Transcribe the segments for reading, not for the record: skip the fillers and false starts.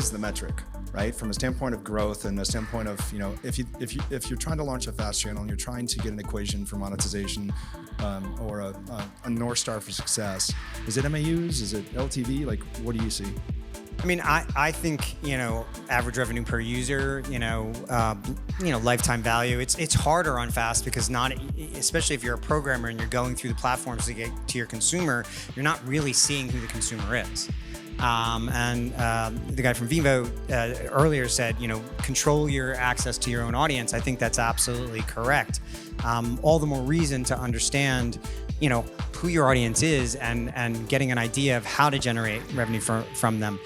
is the metric, right? From a standpoint of growth and a standpoint of, if you're trying to launch a fast channel and you're trying to get an equation for monetization or a North Star for success, is it MAUs? Is it LTV? Like, what do you see? I mean, I think, average revenue per user, lifetime value, it's harder on fast because especially if you're a programmer and you're going through the platforms to get to your consumer, you're not really seeing who the consumer is. The guy from Vivo earlier said, control your access to your own audience. I think that's absolutely correct. All the more reason to understand, who your audience is and getting an idea of how to generate revenue from them.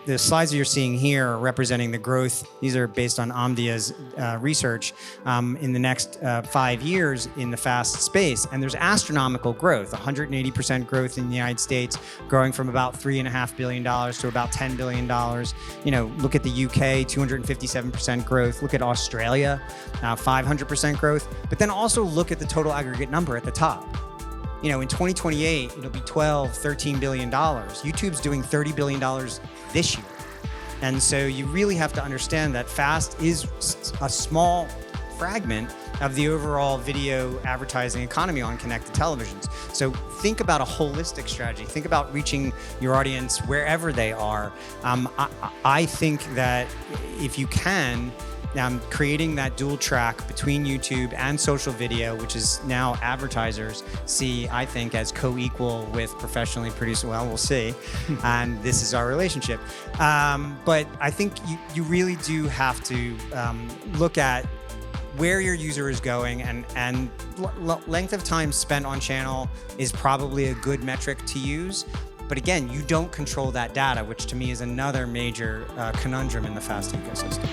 The slides that you're seeing here are representing the growth. These are based on Omdia's research in the next 5 years in the fast space. And there's astronomical growth, 180% growth in the United States, growing from about $3.5 billion to about $10 billion. Look at the UK, 257% growth. Look at Australia, 500% growth. But then also look at the total aggregate number at the top. In 2028, it'll be $13 billion. YouTube's doing $30 billion this year. And so you really have to understand that fast is a small fragment of the overall video advertising economy on connected televisions. So think about a holistic strategy. Think about reaching your audience wherever they are. I think that if you can, creating that dual track between YouTube and social video, which is now advertisers see, I think, as co-equal with professionally produced. Well, we'll see. And this is our relationship. But I think you really do have to look at where your user is going, and length of time spent on channel is probably a good metric to use. But again, you don't control that data, which to me is another major conundrum in the fast ecosystem.